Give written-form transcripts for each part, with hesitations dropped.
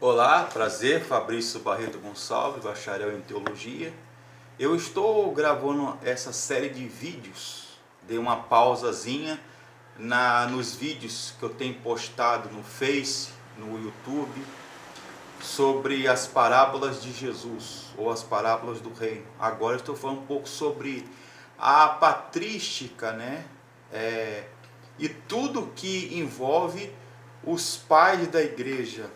Olá, prazer, Fabrício Barreto Gonçalves, bacharel em Teologia. Eu estou gravando essa série de vídeos, dei uma pausazinha nos vídeos que eu tenho postado no Face, no YouTube, sobre as parábolas de Jesus, ou as parábolas do reino. Agora eu estou falando um pouco sobre a patrística, né? E tudo que envolve os pais da igreja.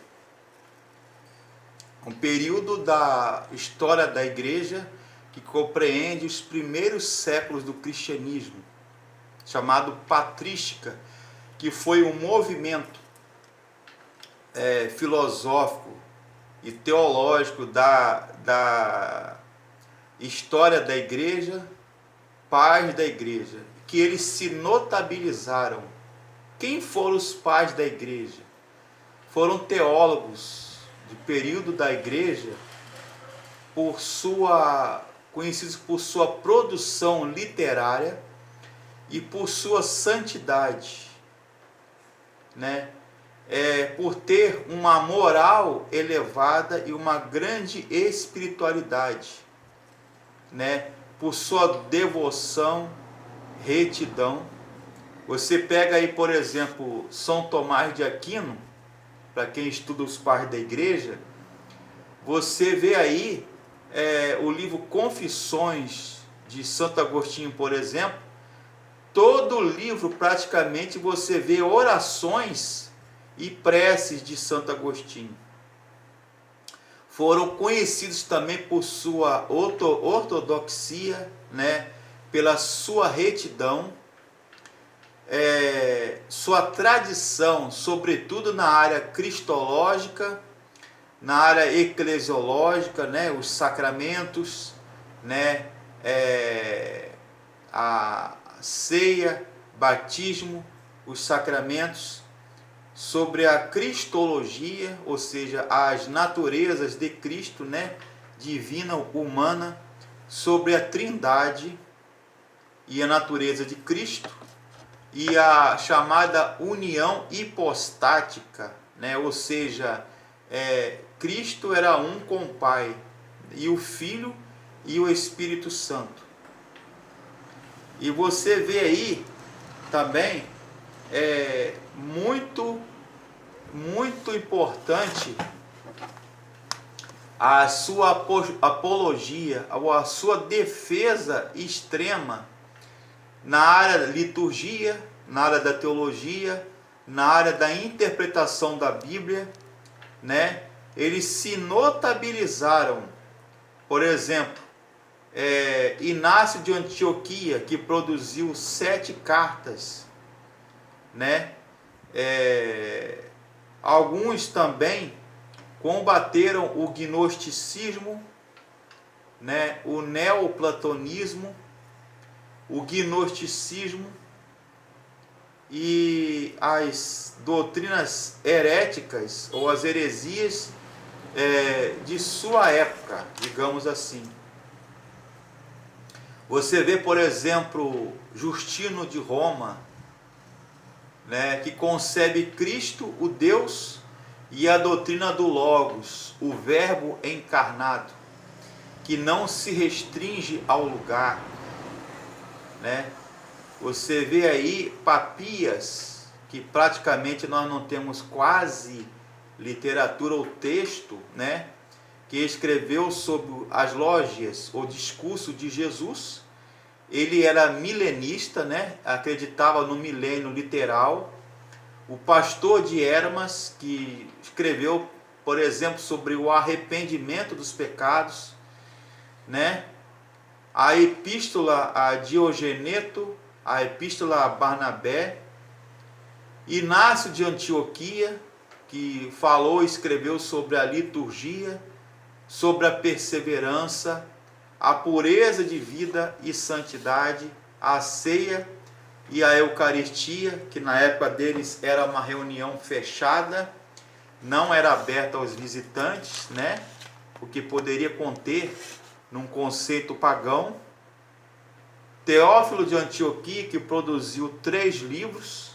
Um período da história da igreja que compreende os primeiros séculos do cristianismo, chamado patrística, que foi um movimento filosófico e teológico da história da igreja, pais da igreja, que eles se notabilizaram. Quem foram os pais da igreja? Foram teólogos do período da igreja, conhecidos por sua produção literária e por sua santidade, né? Por ter uma moral elevada e uma grande espiritualidade, né? Por sua devoção, retidão. Você pega aí, por exemplo, São Tomás de Aquino, para quem estuda os pais da igreja, você vê aí o livro Confissões de Santo Agostinho, por exemplo. Todo o livro praticamente você vê orações e preces de Santo Agostinho. Foram conhecidos também por sua ortodoxia, né? Pela sua retidão, sua tradição, sobretudo na área cristológica, na área eclesiológica, né, os sacramentos, né, a ceia, batismo, os sacramentos, sobre a cristologia, ou seja, as naturezas de Cristo, né, divina, humana, sobre a trindade e a natureza de Cristo, e a chamada união hipostática, né? Ou seja, Cristo era um com o Pai, e o Filho e o Espírito Santo. E você vê aí também, muito importante a sua apologia, ou a sua defesa extrema na área da liturgia, na área da teologia, na área da interpretação da Bíblia, né? Eles se notabilizaram. Por exemplo, Inácio de Antioquia, que produziu 7 cartas, né? Alguns também combateram o gnosticismo, né? O neoplatonismo, o gnosticismo e as doutrinas heréticas, ou as heresias de sua época, digamos assim. Você vê, por exemplo, Justino de Roma, né, que concebe Cristo, o Deus, e a doutrina do Logos, o Verbo encarnado, que não se restringe ao lugar, né? Você vê aí Papias, que praticamente nós não temos quase literatura ou texto, né? Que escreveu sobre as lógias, o discurso de Jesus. Ele era milenista, né? Acreditava no milênio literal. O pastor de Hermas, que escreveu, por exemplo, sobre o arrependimento dos pecados, né? A epístola a Diogeneto, a epístola a Barnabé. Inácio de Antioquia, que falou e escreveu sobre a liturgia, sobre a perseverança, a pureza de vida e santidade, a ceia e a Eucaristia, que na época deles era uma reunião fechada, não era aberta aos visitantes, né? O que poderia conter num conceito pagão. Teófilo de Antioquia, que produziu 3 livros,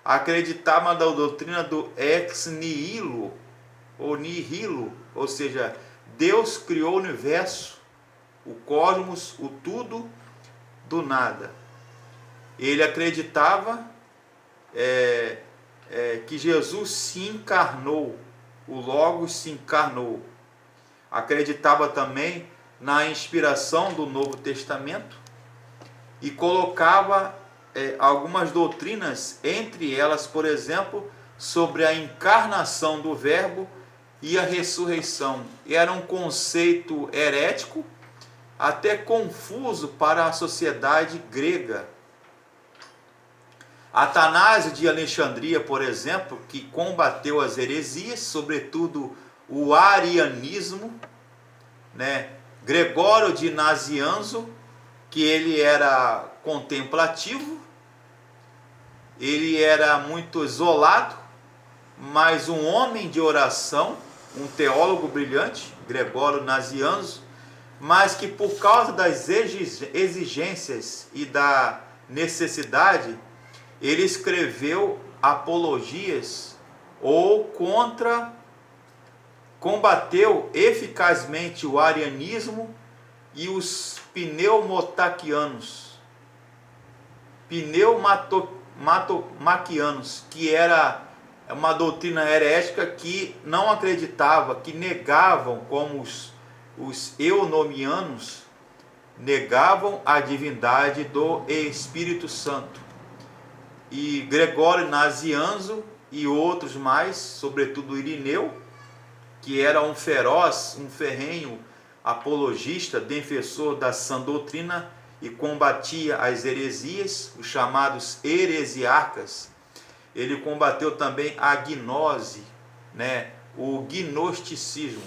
acreditava na doutrina do ex nihilo, ou nihilo, ou seja, Deus criou o universo, o cosmos, o tudo do nada. Ele acreditava que Jesus se encarnou, o Logos se encarnou. Acreditava também na inspiração do Novo Testamento e colocava algumas doutrinas, entre elas, por exemplo, sobre a encarnação do Verbo e a ressurreição. Era um conceito herético, até confuso para a sociedade grega. Atanásio de Alexandria, por exemplo, que combateu as heresias, sobretudo o arianismo, né? Gregório de Nazianzo, que ele era contemplativo, ele era muito isolado, mas um homem de oração, um teólogo brilhante, Gregório Nazianzo, mas que por causa das exigências e da necessidade, ele escreveu apologias ou combateu eficazmente o arianismo e os pneumaquianos, que era uma doutrina herética que não acreditava, que negavam, como os eunomianos, negavam a divindade do Espírito Santo. E Gregório Nazianzo e outros mais, sobretudo Irineu, que era um ferrenho apologista, defensor da sã doutrina e combatia as heresias, os chamados heresiarcas. Ele combateu também a gnose, né, o gnosticismo.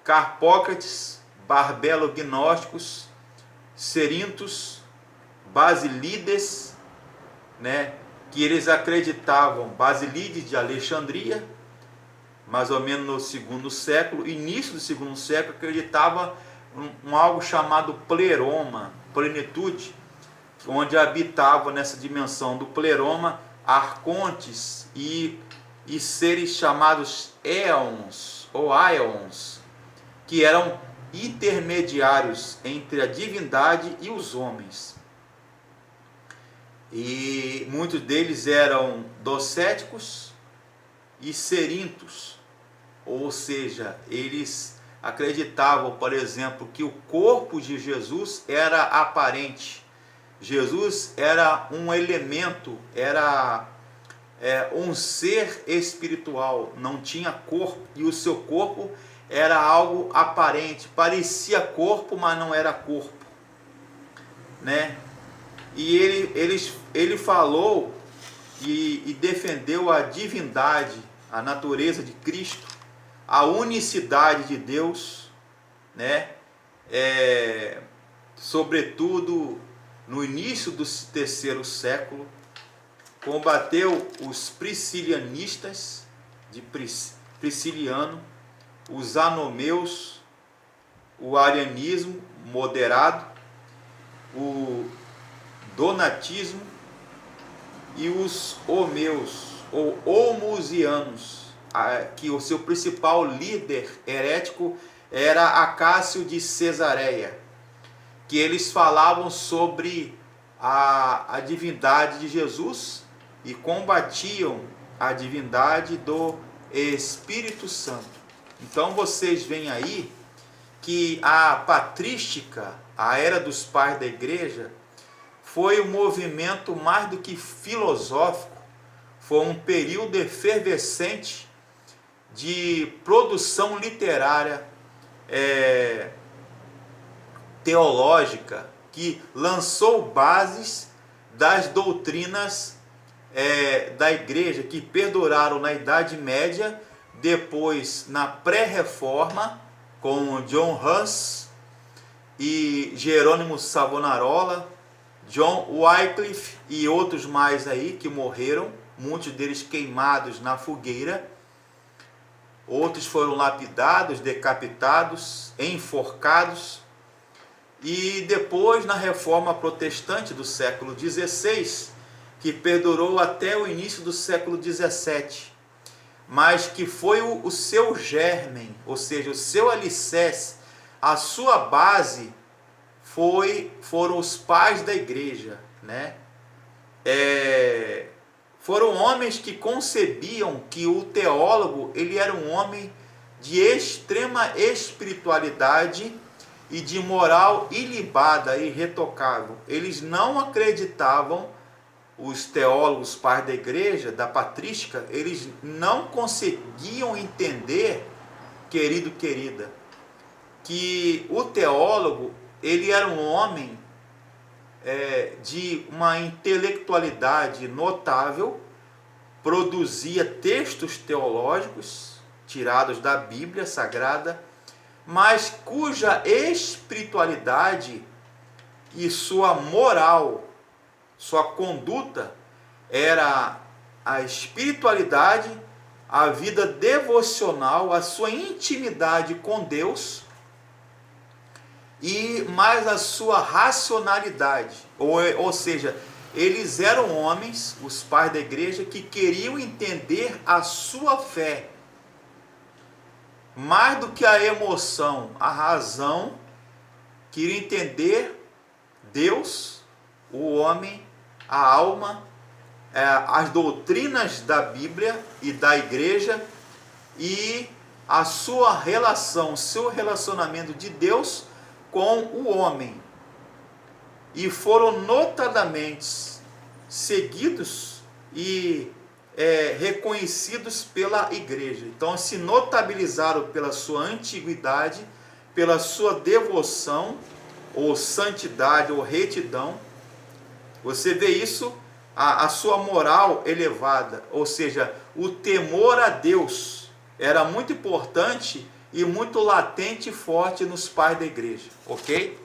Carpócrates, Barbelo gnósticos, Cerintos, Basilides, né, que eles acreditavam, Basilides de Alexandria, mais ou menos no segundo século, início do segundo século, acreditava em algo chamado pleroma, plenitude, onde habitavam nessa dimensão do pleroma arcontes e seres chamados éons ou aeons, que eram intermediários entre a divindade e os homens. E muitos deles eram docéticos e cerintos, ou seja, eles acreditavam, por exemplo, que o corpo de Jesus era aparente. Jesus era um elemento, era um ser espiritual, não tinha corpo, e o seu corpo era algo aparente, parecia corpo, mas não era corpo, né? E ele falou e defendeu a divindade, a natureza de Cristo, a unicidade de Deus, né? Sobretudo no início do terceiro século, combateu os priscilianistas, de Prisciliano, os anomeus, o arianismo moderado, o donatismo e os homeus, ou homusianos, que o seu principal líder herético era Acácio de Cesareia, que eles falavam sobre a divindade de Jesus e combatiam a divindade do Espírito Santo. Então vocês veem aí que a patrística, a era dos pais da igreja, foi um movimento mais do que filosófico, foi um período efervescente de produção literária teológica, que lançou bases das doutrinas da igreja, que perduraram na Idade Média, depois na pré-reforma, com John Huss e Jerônimo Savonarola, John Wycliffe e outros mais aí que morreram, muitos deles queimados na fogueira, outros foram lapidados, decapitados, enforcados. E depois, na reforma protestante do século XVI, que perdurou até o início do século XVII, mas que foi o seu germen, ou seja, o seu alicerce, a sua base foram os pais da igreja, né? Foram homens que concebiam que o teólogo ele era um homem de extrema espiritualidade e de moral ilibada e irretocável. Eles não acreditavam, os teólogos pais da igreja, da patrística, eles não conseguiam entender, querido, querida, que o teólogo ele era um homem de uma intelectualidade notável, produzia textos teológicos tirados da Bíblia Sagrada, mas cuja espiritualidade e sua moral, sua conduta era a espiritualidade, a vida devocional, a sua intimidade com Deus e mais a sua racionalidade, ou seja, eles eram homens, os pais da igreja, que queriam entender a sua fé, mais do que a emoção, a razão, queriam entender Deus, o homem, a alma, as doutrinas da Bíblia e da igreja e a sua relação, seu relacionamento de Deus com o homem, e foram notadamente seguidos e reconhecidos pela igreja. Então se notabilizaram pela sua antiguidade, pela sua devoção, ou santidade, ou retidão. Você vê isso, a sua moral elevada, ou seja, o temor a Deus era muito importante e muito latente e forte nos pais da igreja, ok?